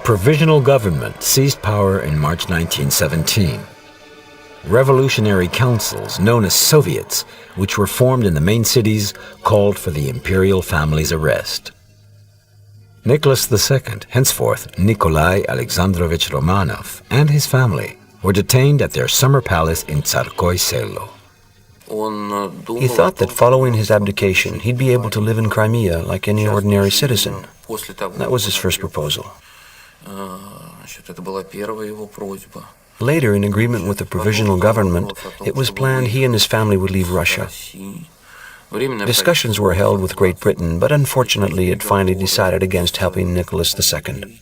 provisional government seized power in March 1917. Revolutionary councils, known as Soviets, which were formed in the main cities, called for the imperial family's arrest. Nicholas II, henceforth Nikolai Alexandrovich Romanov, and his family were detained at their summer palace in Tsarskoye Selo. He thought that following his abdication, he'd be able to live in Crimea like any ordinary citizen. That was his first proposal. Later, in agreement with the provisional government, it was planned he and his family would leave Russia. Discussions were held with Great Britain, but unfortunately it finally decided against helping Nicholas II.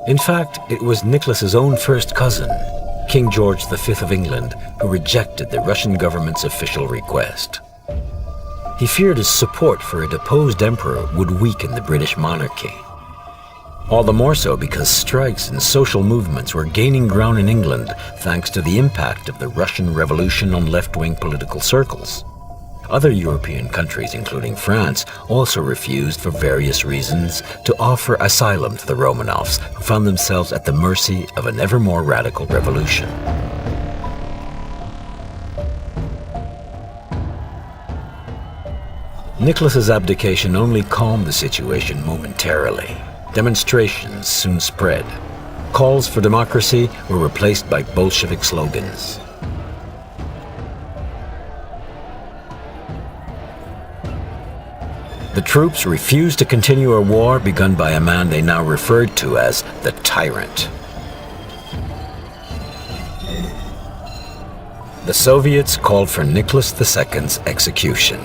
In fact, it was Nicholas's own first cousin, King George V of England, who rejected the Russian government's official request. He feared his support for a deposed emperor would weaken the British monarchy. All the more so because strikes and social movements were gaining ground in England thanks to the impact of the Russian Revolution on left-wing political circles. Other European countries, including France, also refused for various reasons to offer asylum to the Romanovs, who found themselves at the mercy of an ever more radical revolution. Nicholas's abdication only calmed the situation momentarily. Demonstrations soon spread. Calls for democracy were replaced by Bolshevik slogans. The troops refused to continue a war begun by a man they now referred to as the tyrant. The Soviets called for Nicholas II's execution.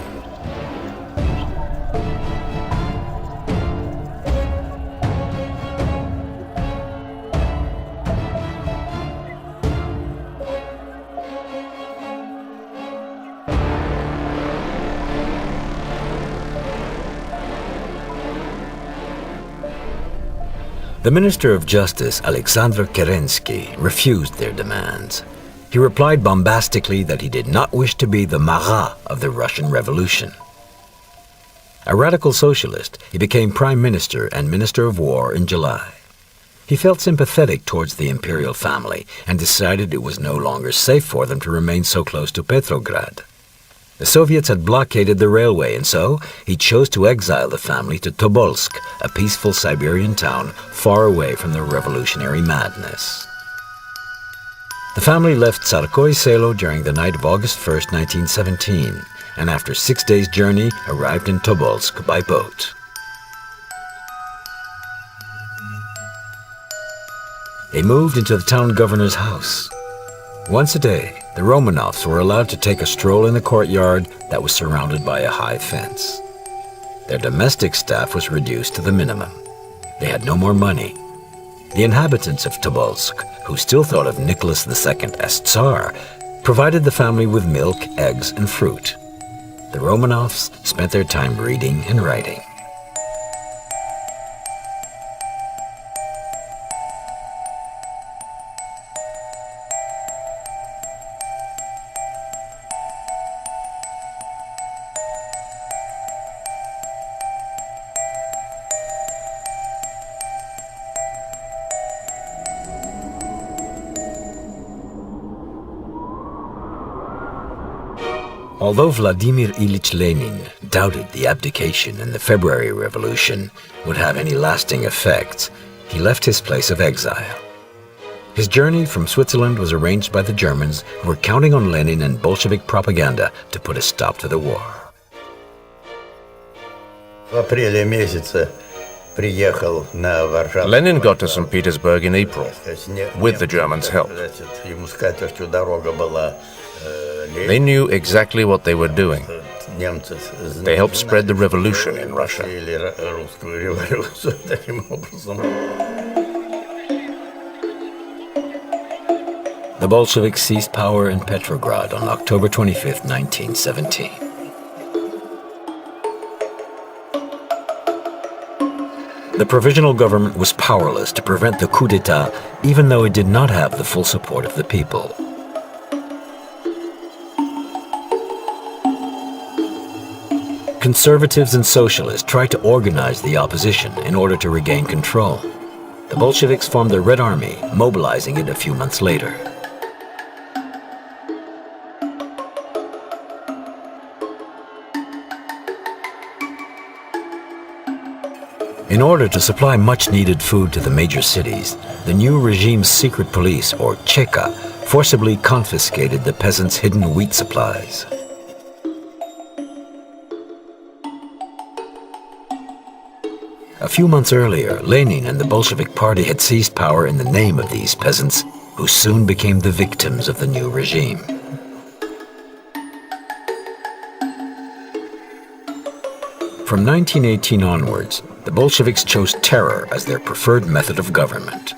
The Minister of Justice, Alexander Kerensky, refused their demands. He replied bombastically that he did not wish to be the Marat of the Russian Revolution. A radical socialist, he became Prime Minister and Minister of War in July. He felt sympathetic towards the imperial family and decided it was no longer safe for them to remain so close to Petrograd. The Soviets had blockaded the railway, and so he chose to exile the family to Tobolsk, a peaceful Siberian town far away from the revolutionary madness. The family left Tsarskoye Selo during the night of August 1st, 1917, and after 6 days' journey arrived in Tobolsk by boat. They moved into the town governor's house. Once a day, the Romanovs were allowed to take a stroll in the courtyard that was surrounded by a high fence. Their domestic staff was reduced to the minimum. They had no more money. The inhabitants of Tobolsk, who still thought of Nicholas II as Tsar, provided the family with milk, eggs, and fruit. The Romanovs spent their time reading and writing. Although Vladimir Ilyich Lenin doubted the abdication and the February Revolution would have any lasting effects, he left his place of exile. His journey from Switzerland was arranged by the Germans, who were counting on Lenin and Bolshevik propaganda to put a stop to the war. Lenin got to St. Petersburg in April, with the Germans' help. They knew exactly what they were doing. They helped spread the revolution in Russia. The Bolsheviks seized power in Petrograd on October 25, 1917. The provisional government was powerless to prevent the coup d'etat, even though it did not have the full support of the people. Conservatives and socialists tried to organize the opposition in order to regain control. The Bolsheviks formed the Red Army, mobilizing it a few months later. In order to supply much-needed food to the major cities, the new regime's secret police, or Cheka, forcibly confiscated the peasants' hidden wheat supplies. A few months earlier, Lenin and the Bolshevik Party had seized power in the name of these peasants, who soon became the victims of the new regime. From 1918 onwards, the Bolsheviks chose terror as their preferred method of government.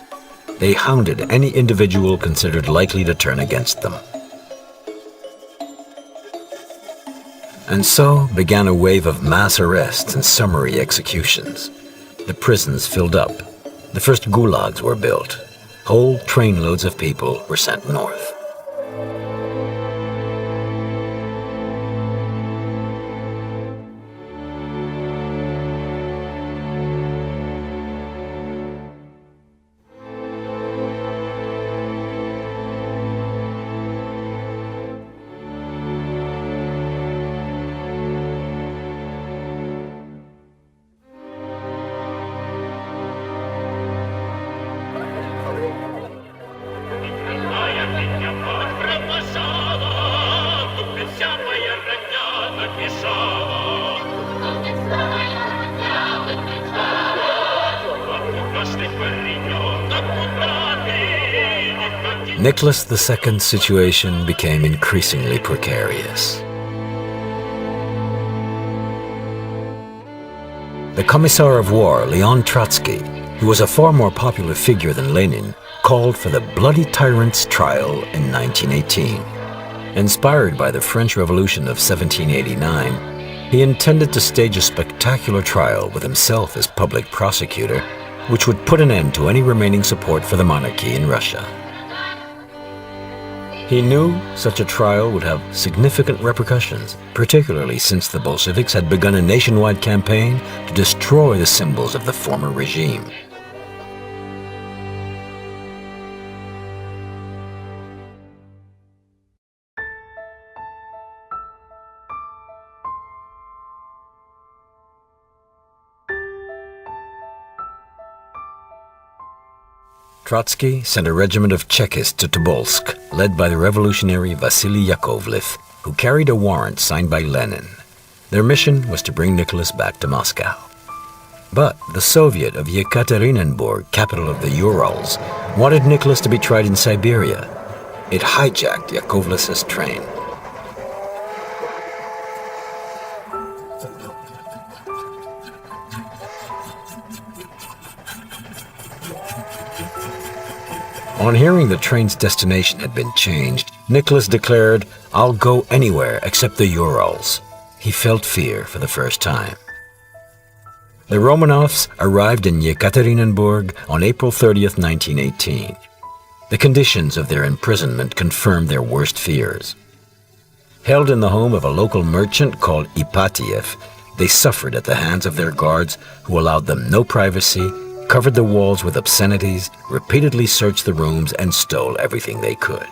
They hounded any individual considered likely to turn against them. And so began a wave of mass arrests and summary executions. The prisons filled up. The first gulags were built. Whole trainloads of people were sent north. Nicholas II's situation became increasingly precarious. The Commissar of War, Leon Trotsky, who was a far more popular figure than Lenin, called for the bloody tyrant's trial in 1918. Inspired by the French Revolution of 1789, he intended to stage a spectacular trial with himself as public prosecutor, which would put an end to any remaining support for the monarchy in Russia. He knew such a trial would have significant repercussions, particularly since the Bolsheviks had begun a nationwide campaign to destroy the symbols of the former regime. Trotsky sent a regiment of Chekists to Tobolsk, led by the revolutionary Vasily Yakovlev, who carried a warrant signed by Lenin. Their mission was to bring Nicholas back to Moscow. But the Soviet of Yekaterinburg, capital of the Urals, wanted Nicholas to be tried in Siberia. It hijacked Yakovlev's train. On hearing the train's destination had been changed, Nicholas declared, "I'll go anywhere except the Urals." He felt fear for the first time. The Romanovs arrived in Yekaterinburg on April 30th, 1918. The conditions of their imprisonment confirmed their worst fears. Held in the home of a local merchant called Ipatiev, they suffered at the hands of their guards, who allowed them no privacy, covered the walls with obscenities, repeatedly searched the rooms, and stole everything they could.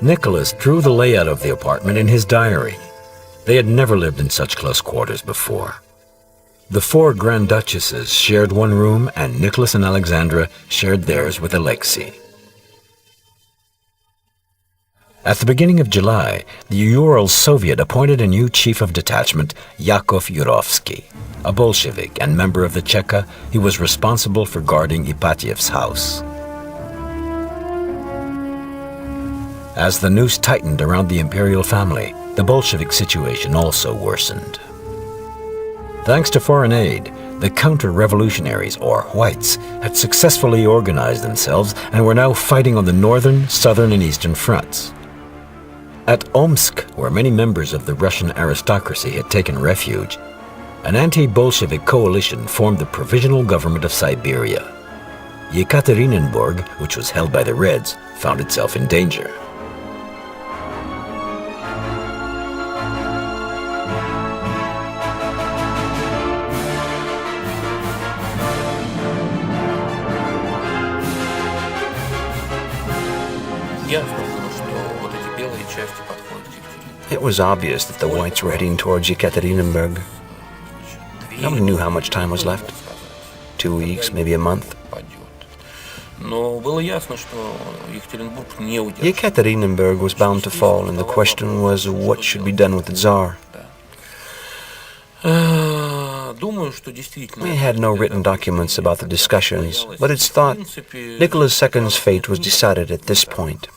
Nicholas drew the layout of the apartment in his diary. They had never lived in such close quarters before. The four Grand Duchesses shared one room, and Nicholas and Alexandra shared theirs with Alexei. At the beginning of July, the Urals Soviet appointed a new chief of detachment, Yakov Yurovsky. A Bolshevik and member of the Cheka, he was responsible for guarding Ipatiev's house. As the noose tightened around the imperial family, the Bolshevik situation also worsened. Thanks to foreign aid, the counter-revolutionaries, or Whites, had successfully organized themselves and were now fighting on the northern, southern, and eastern fronts. At Omsk, where many members of the Russian aristocracy had taken refuge, an anti-Bolshevik coalition formed the Provisional Government of Siberia. Yekaterinburg, which was held by the Reds, found itself in danger. It was obvious that the Whites were heading towards Yekaterinburg. Nobody knew how much time was left. 2 weeks, maybe a month. Yekaterinburg was bound to fall, and the question was what should be done with the Tsar. We had no written documents about the discussions, but it's thought Nicholas II's fate was decided at this point,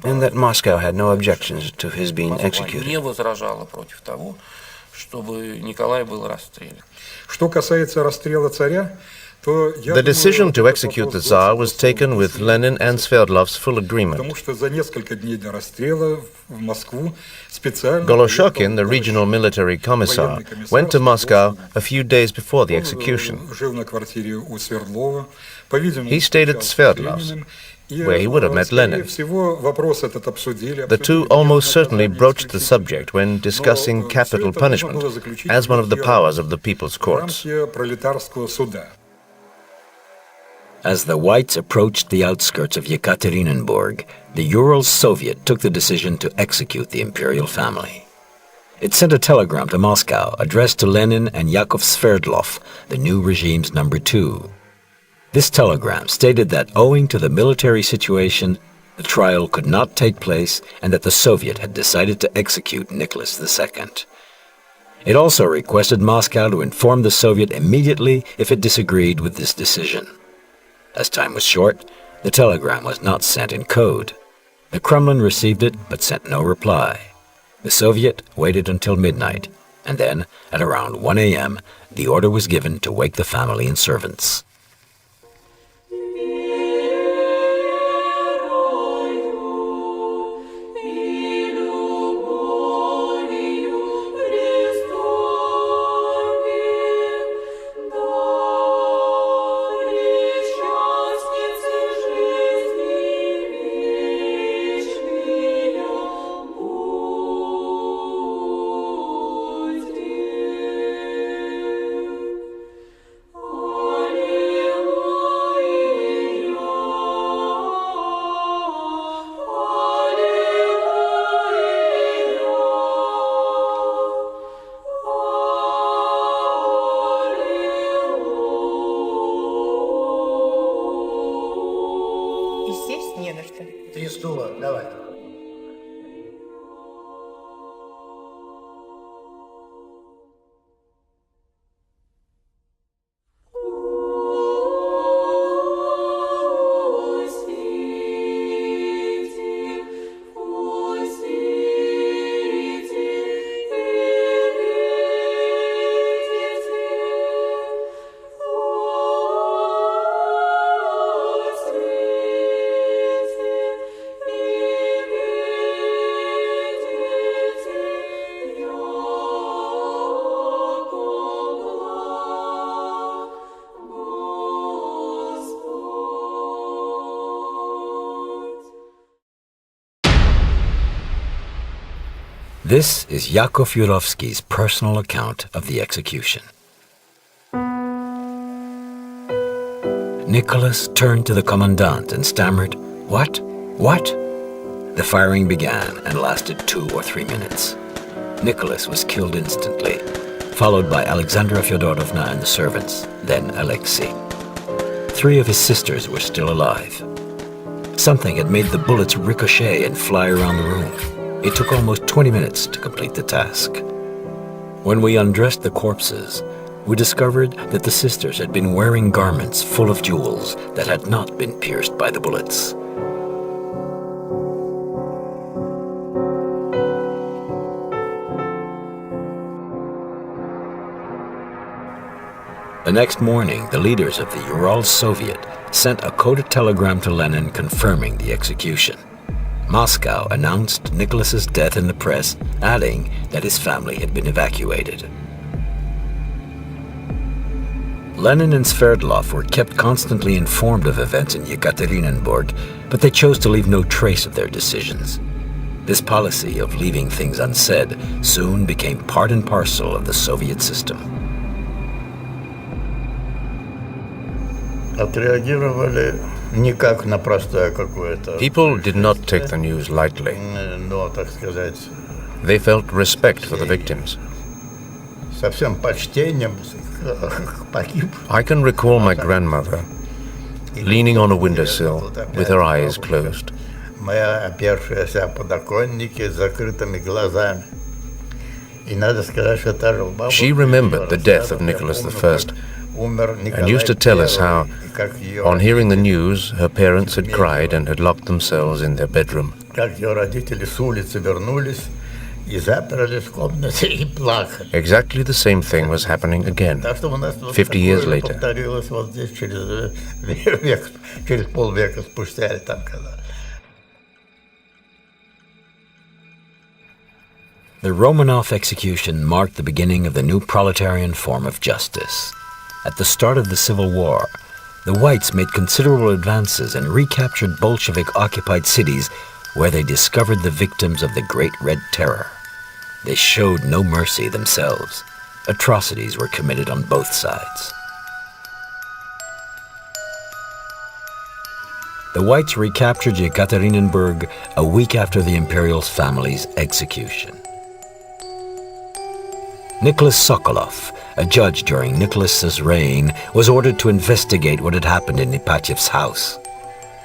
and that Moscow had no objections to his being executed. The decision to execute the Tsar was taken with Lenin and Sverdlov's full agreement. Goloshokin, the regional military commissar, went to Moscow a few days before the execution. He stayed at Sverdlov's, where he would have met Lenin. The two almost certainly broached the subject when discussing capital punishment as one of the powers of the people's courts. As the Whites approached the outskirts of Yekaterinburg, the Ural Soviet took the decision to execute the imperial family. It sent a telegram to Moscow addressed to Lenin and Yakov Sverdlov, the new regime's number 2. This telegram stated that owing to the military situation, the trial could not take place and that the Soviet had decided to execute Nicholas II. It also requested Moscow to inform the Soviet immediately if it disagreed with this decision. As time was short, the telegram was not sent in code. The Kremlin received it but sent no reply. The Soviet waited until midnight, and then, at around 1 a.m., the order was given to wake the family and servants. This is Yakov Yurovsky's personal account of the execution. Nicholas turned to the commandant and stammered, "What? What?" The firing began and lasted 2 or 3 minutes. Nicholas was killed instantly, followed by Alexandra Fyodorovna and the servants, then Alexei. 3 of his sisters were still alive. Something had made the bullets ricochet and fly around the room. It took almost 20 minutes to complete the task. When we undressed the corpses, we discovered that the sisters had been wearing garments full of jewels that had not been pierced by the bullets. The next morning, the leaders of the Ural Soviet sent a coded telegram to Lenin confirming the execution. Moscow announced Nicholas's death in the press, adding that his family had been evacuated. Lenin and Sverdlov were kept constantly informed of events in Yekaterinburg, but they chose to leave no trace of their decisions. This policy of leaving things unsaid soon became part and parcel of the Soviet system. People did not take the news lightly. They felt respect for the victims. I can recall my grandmother leaning on a windowsill with her eyes closed. She remembered the death of Nicholas I and used to tell us how, on hearing the news, her parents had cried and had locked themselves in their bedroom. Exactly the same thing was happening again, 50 years later. The Romanov execution marked the beginning of the new proletarian form of justice. At the start of the Civil War, the Whites made considerable advances and recaptured Bolshevik-occupied cities where they discovered the victims of the Great Red Terror. They showed no mercy themselves. Atrocities were committed on both sides. The Whites recaptured Yekaterinburg a week after the Imperial family's execution. Nicholas Sokolov, a judge during Nicholas's reign, was ordered to investigate what had happened in Ipatyev's house.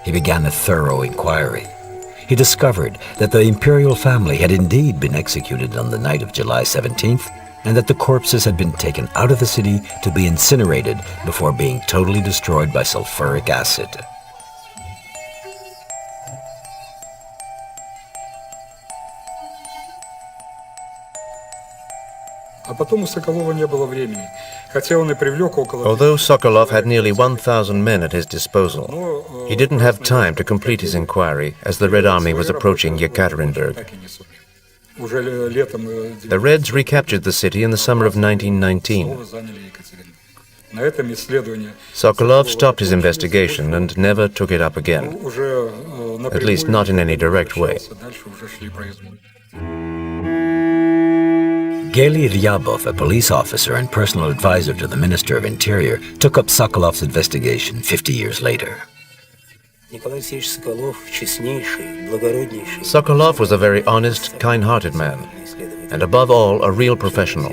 He began a thorough inquiry. He discovered that the imperial family had indeed been executed on the night of July 17th, and that the corpses had been taken out of the city to be incinerated before being totally destroyed by sulfuric acid. Although Sokolov had nearly 1,000 men at his disposal, he didn't have time to complete his inquiry as the Red Army was approaching Yekaterinburg. The Reds recaptured the city in the summer of 1919. Sokolov stopped his investigation and never took it up again, at least not in any direct way. Gely Ryabov, a police officer and personal advisor to the Minister of Interior, took up Sokolov's investigation 50 years later. Sokolov was a very honest, kind-hearted man, and above all, a real professional.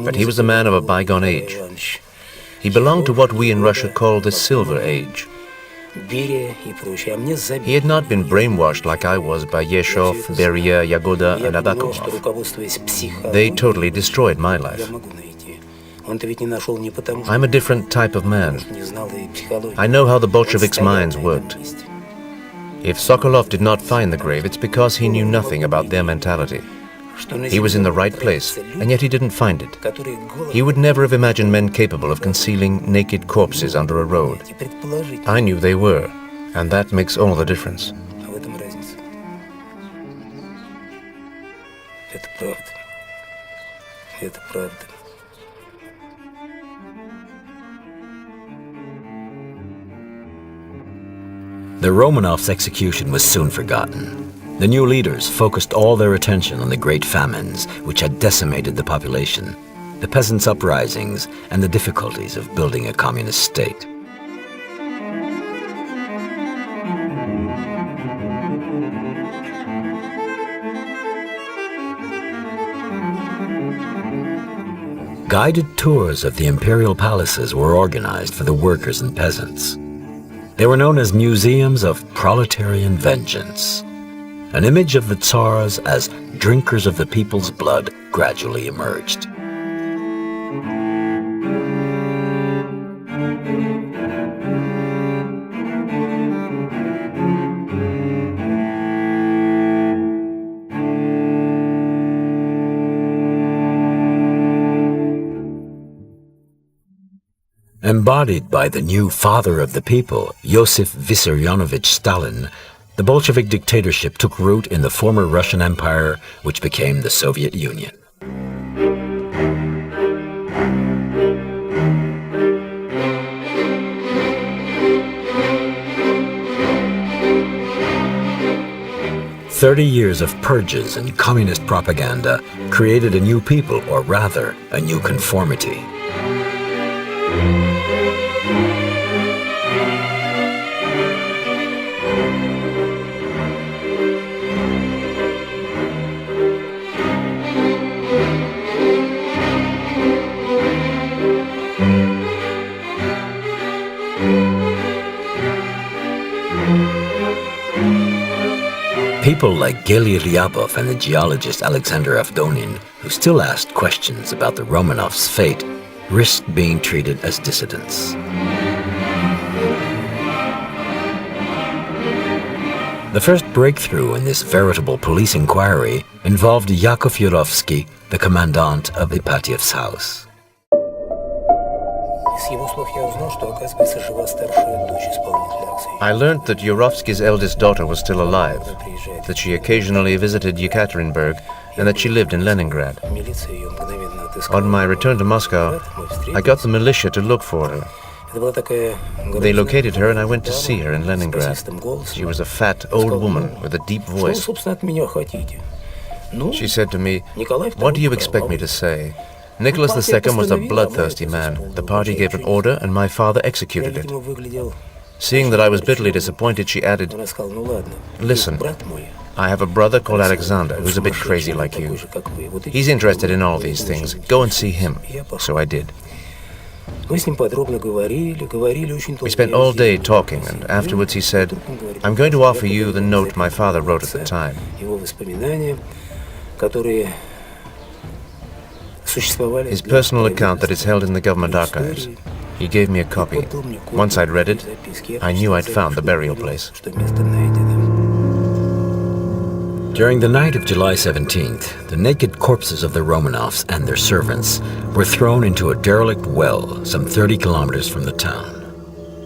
But he was a man of a bygone age. He belonged to what we in Russia call the Silver Age. He had not been brainwashed like I was by Yeshov, Beria, Yagoda, and Abakumov. They totally destroyed my life. I'm a different type of man. I know how the Bolsheviks' minds worked. If Sokolov did not find the grave, it's because he knew nothing about their mentality. He was in the right place, and yet he didn't find it. He would never have imagined men capable of concealing naked corpses under a road. I knew they were, and that makes all the difference. The Romanovs' execution was soon forgotten. The new leaders focused all their attention on the great famines which had decimated the population, the peasants' uprisings, and the difficulties of building a communist state. Guided tours of the imperial palaces were organized for the workers and peasants. They were known as museums of proletarian vengeance. An image of the Tsars as drinkers of the people's blood gradually emerged. Embodied by the new father of the people, Joseph Vissarionovich Stalin, the Bolshevik dictatorship took root in the former Russian Empire, which became the Soviet Union. 30 years of purges and communist propaganda created a new people, or rather, a new conformity. People like Geli Ryabov and the geologist Alexander Avdonin, who still asked questions about the Romanovs' fate, risked being treated as dissidents. The first breakthrough in this veritable police inquiry involved Yakov Yurovsky, the commandant of Ipatiev's house. I learned that Yurovsky's eldest daughter was still alive, that she occasionally visited Yekaterinburg, and that she lived in Leningrad. On my return to Moscow, I got the militia to look for her. They located her and I went to see her in Leningrad. She was a fat, old woman with a deep voice. She said to me, "What do you expect me to say? Nicholas II was a bloodthirsty man. The party gave an order and my father executed it." Seeing that I was bitterly disappointed, she added, "Listen, I have a brother called Alexander who's a bit crazy like you. He's interested in all these things. Go and see him." So I did. We spent all day talking, and afterwards he said, "I'm going to offer you the note my father wrote at the time." His personal account that is held in the government archives. He gave me a copy. Once I'd read it, I knew I'd found the burial place. During the night of July 17th, the naked corpses of the Romanovs and their servants were thrown into a derelict well some 30 kilometers from the town.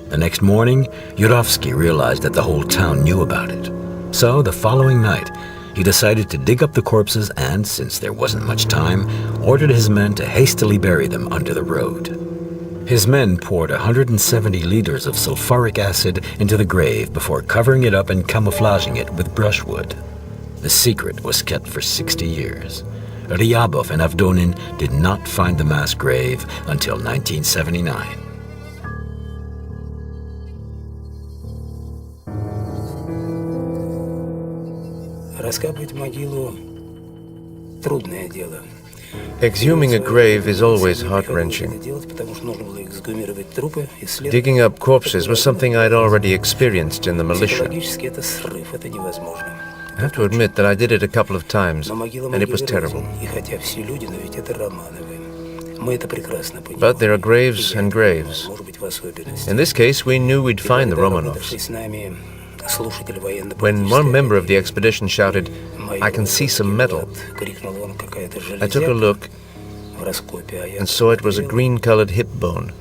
The next morning, Yurovsky realized that the whole town knew about it. So the following night, he decided to dig up the corpses and, since there wasn't much time, ordered his men to hastily bury them under the road. His men poured 170 liters of sulfuric acid into the grave before covering it up and camouflaging it with brushwood. The secret was kept for 60 years. Ryabov and Avdonin did not find the mass grave until 1979. Exhuming a grave is always heart-wrenching. Digging up corpses was something I'd already experienced in the militia. I have to admit that I did it a couple of times, and it was terrible. But there are graves and graves. In this case, we knew we'd find the Romanovs. When one member of the expedition shouted, "I can see some metal," I took a look and saw it was a green-colored hip bone.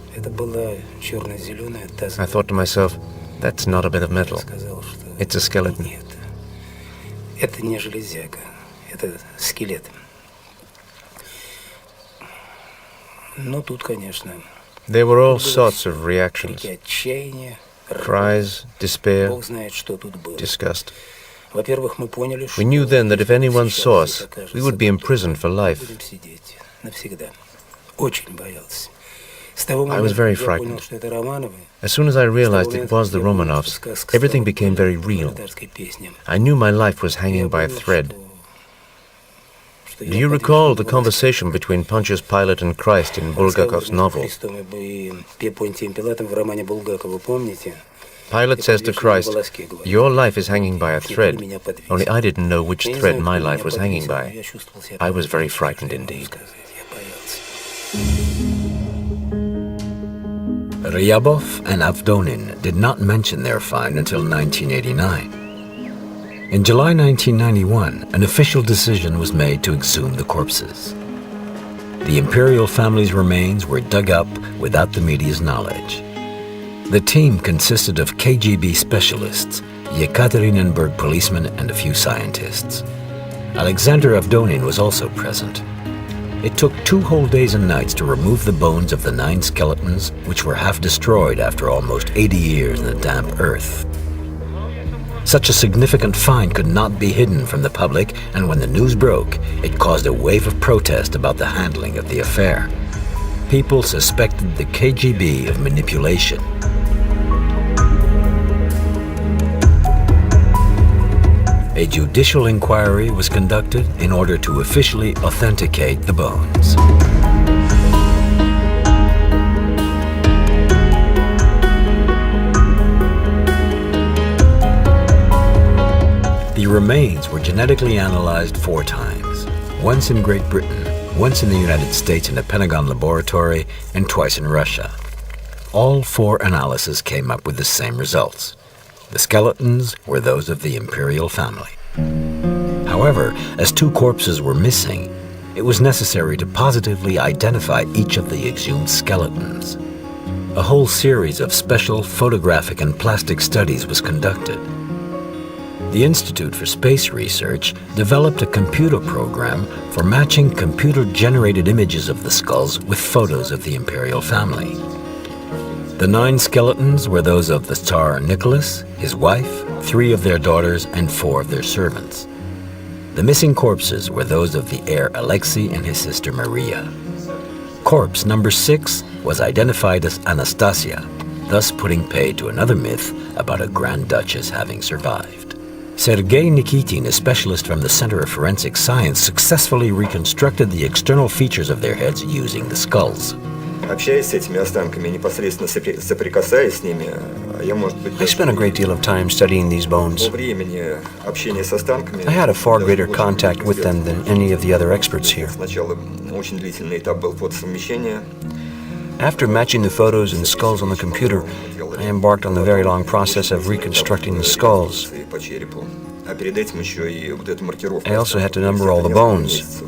I thought to myself, that's not a bit of metal. It's a skeleton. There were all sorts of reactions. Cries, despair, disgust. We knew then that if anyone saw us, we would be imprisoned for life. I was very frightened. As soon as I realized it was the Romanovs, everything became very real. I knew my life was hanging by a thread. Do you recall the conversation between Pontius Pilate and Christ in Bulgakov's novel? Pilate says to Christ, "Your life is hanging by a thread, only I didn't know which thread my life was hanging by." I was very frightened indeed. Ryabov and Avdonin did not mention their find until 1989. In July 1991, an official decision was made to exhume the corpses. The imperial family's remains were dug up without the media's knowledge. The team consisted of KGB specialists, Yekaterinburg policemen, and a few scientists. Alexander Avdonin was also present. It took 2 whole days and nights to remove the bones of the 9 skeletons, which were half destroyed after almost 80 years in the damp earth. Such a significant find could not be hidden from the public, and when the news broke, it caused a wave of protest about the handling of the affair. People suspected the KGB of manipulation. A judicial inquiry was conducted in order to officially authenticate the bones. The remains were genetically analyzed 4 times, once in Great Britain, once in the United States in a Pentagon laboratory, and twice in Russia. All 4 analyses came up with the same results. The skeletons were those of the imperial family. However, as 2 corpses were missing, it was necessary to positively identify each of the exhumed skeletons. A whole series of special photographic and plastic studies was conducted. The Institute for Space Research developed a computer program for matching computer-generated images of the skulls with photos of the imperial family. The 9 skeletons were those of the Tsar Nicholas, his wife, 3 of their daughters, and 4 of their servants. The missing corpses were those of the heir Alexei and his sister Maria. Corpse number 6 was identified as Anastasia, thus putting paid to another myth about a Grand Duchess having survived. Sergei Nikitin, a specialist from the Center of Forensic Science, successfully reconstructed the external features of their heads using the skulls. I spent a great deal of time studying these bones. I had a far greater contact with them than any of the other experts here. After matching the photos and skulls on the computer, I embarked on the very long process of reconstructing the skulls. I also had to number all the bones.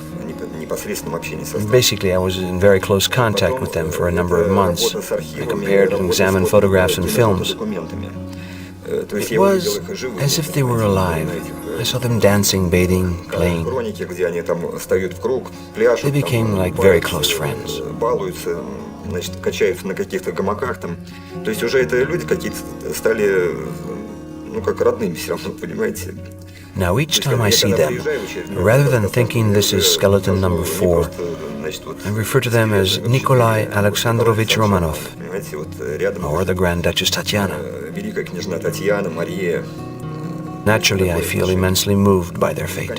Basically, I was in very close contact with them for a number of months. I compared and examined photographs and films. It was as if they were alive. I saw them dancing, bathing, playing. They became like very close friends. Now each time I see them, rather than thinking this is skeleton number 4, I refer to them as Nikolai Alexandrovich Romanov, or the Grand Duchess Tatiana. Naturally, I feel immensely moved by their fate.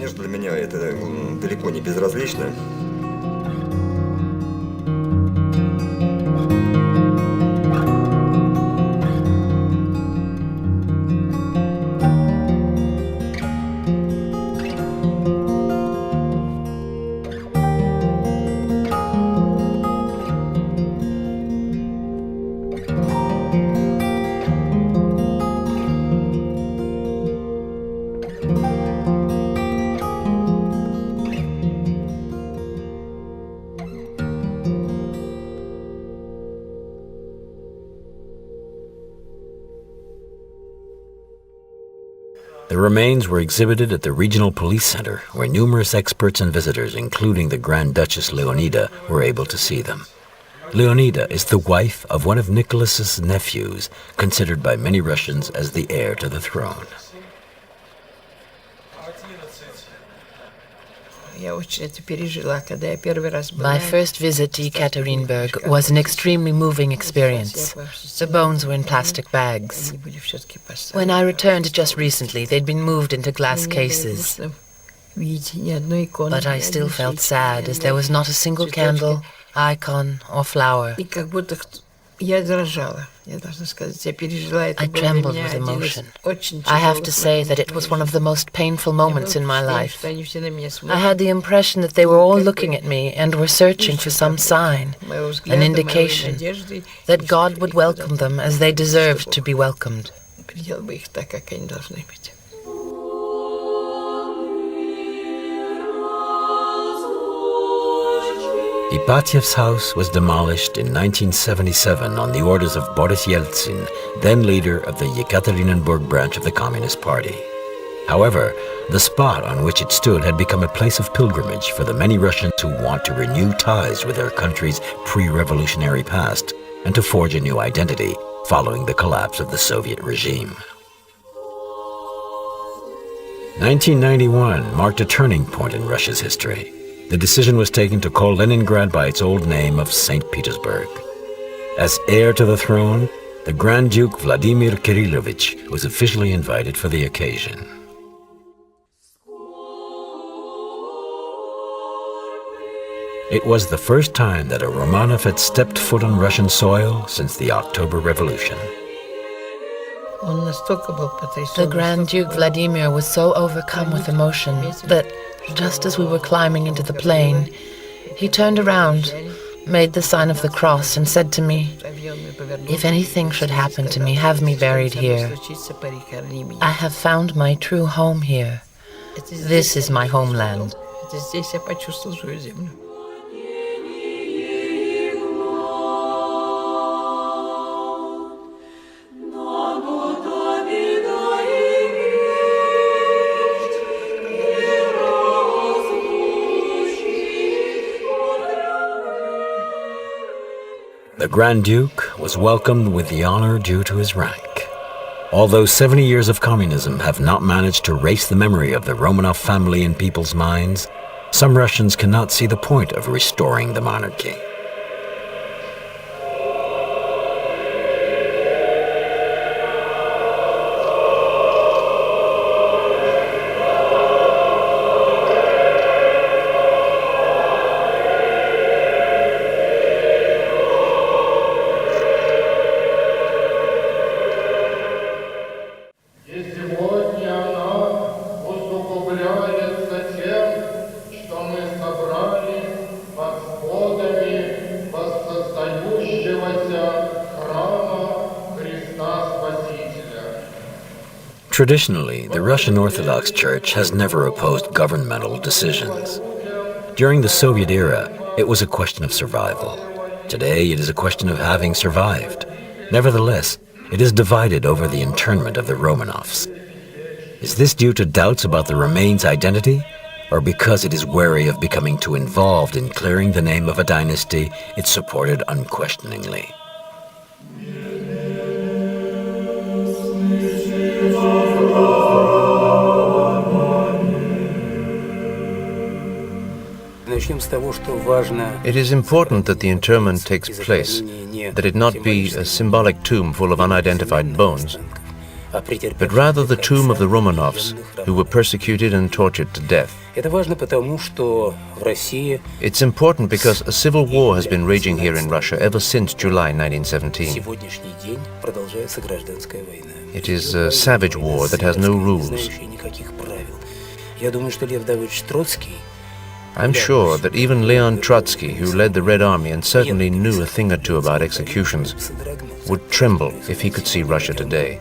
The remains were exhibited at the Regional Police Center, where numerous experts and visitors, including the Grand Duchess Leonida, were able to see them. Leonida is the wife of one of Nicholas's nephews, considered by many Russians as the heir to the throne. My first visit to Ekaterinburg was an extremely moving experience. The bones were in plastic bags. When I returned just recently, they'd been moved into glass cases. But I still felt sad, as there was not a single candle, icon, or flower. I trembled with emotion. I have to say that it was one of the most painful moments in my life. I had the impression that they were all looking at me and were searching for some sign, an indication that God would welcome them as they deserved to be welcomed. Ipatyev's house was demolished in 1977 on the orders of Boris Yeltsin, then leader of the Yekaterinburg branch of the Communist Party. However, the spot on which it stood had become a place of pilgrimage for the many Russians who want to renew ties with their country's pre-revolutionary past and to forge a new identity following the collapse of the Soviet regime. 1991 marked a turning point in Russia's history. The decision was taken to call Leningrad by its old name of St. Petersburg. As heir to the throne, the Grand Duke Vladimir Kirillovich was officially invited for the occasion. It was the first time that a Romanov had stepped foot on Russian soil since the October Revolution. The Grand Duke Vladimir was so overcome with emotion that, just as we were climbing into the plane, he turned around, made the sign of the cross, and said to me, "If anything should happen to me, have me buried here. I have found my true home here. This is my homeland." The Grand Duke was welcomed with the honor due to his rank. Although 70 years of communism have not managed to erase the memory of the Romanov family in people's minds, some Russians cannot see the point of restoring the monarchy. Traditionally, the Russian Orthodox Church has never opposed governmental decisions. During the Soviet era, it was a question of survival. Today, it is a question of having survived. Nevertheless, it is divided over the internment of the Romanovs. Is this due to doubts about the remains' identity, or because it is wary of becoming too involved in clearing the name of a dynasty it supported unquestioningly? It is important that the interment takes place, that it not be a symbolic tomb full of unidentified bones, but rather the tomb of the Romanovs, who were persecuted and tortured to death. It's important because a civil war has been raging here in Russia ever since July 1917. It is a savage war that has no rules. I'm sure that even Leon Trotsky, who led the Red Army and certainly knew a thing or two about executions, would tremble if he could see Russia today.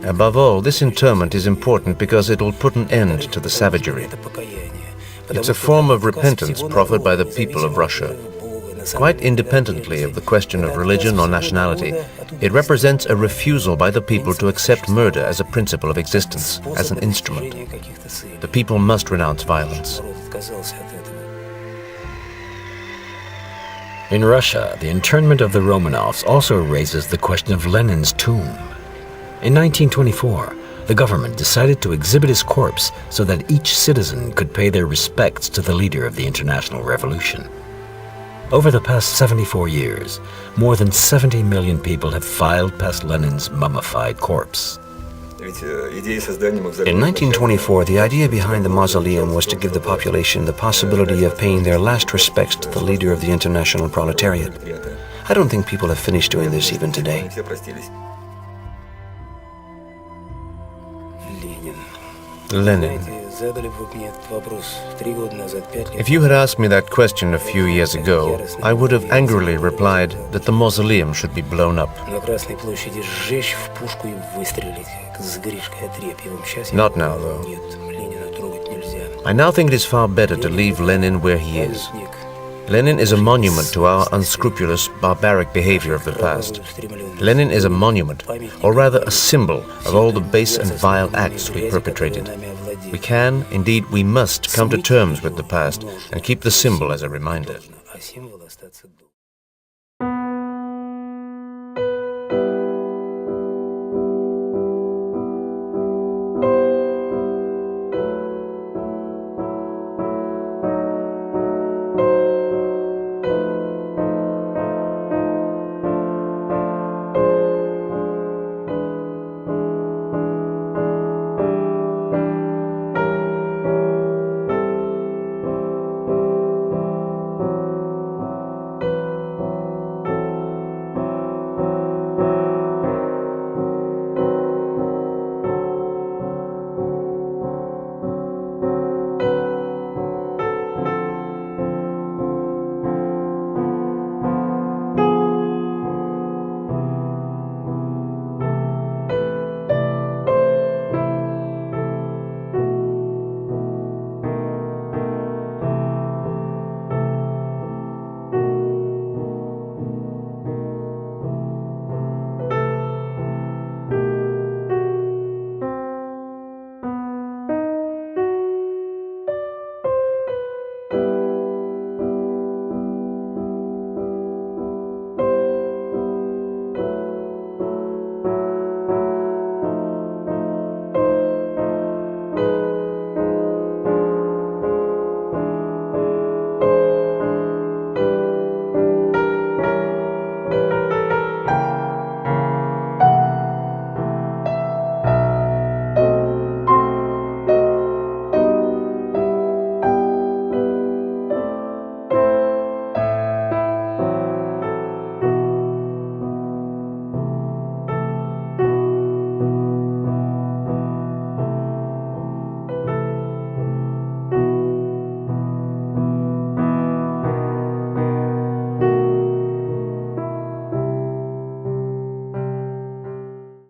Above all, this interment is important because it will put an end to the savagery. It's a form of repentance proffered by the people of Russia. Quite independently of the question of religion or nationality, it represents a refusal by the people to accept murder as a principle of existence, as an instrument. The people must renounce violence. In Russia, the internment of the Romanovs also raises the question of Lenin's tomb. In 1924, the government decided to exhibit his corpse so that each citizen could pay their respects to the leader of the International Revolution. Over the past 74 years, more than 70 million people have filed past Lenin's mummified corpse. In 1924, the idea behind the mausoleum was to give the population the possibility of paying their last respects to the leader of the international proletariat. I don't think people have finished doing this even today. Lenin. If you had asked me that question a few years ago, I would have angrily replied that the mausoleum should be blown up. Not now, though. I now think it is far better to leave Lenin where he is. Lenin is a monument to our unscrupulous, barbaric behavior of the past. Lenin is a monument, or rather a symbol, of all the base and vile acts we perpetrated. We can, indeed we must, come to terms with the past and keep the symbol as a reminder.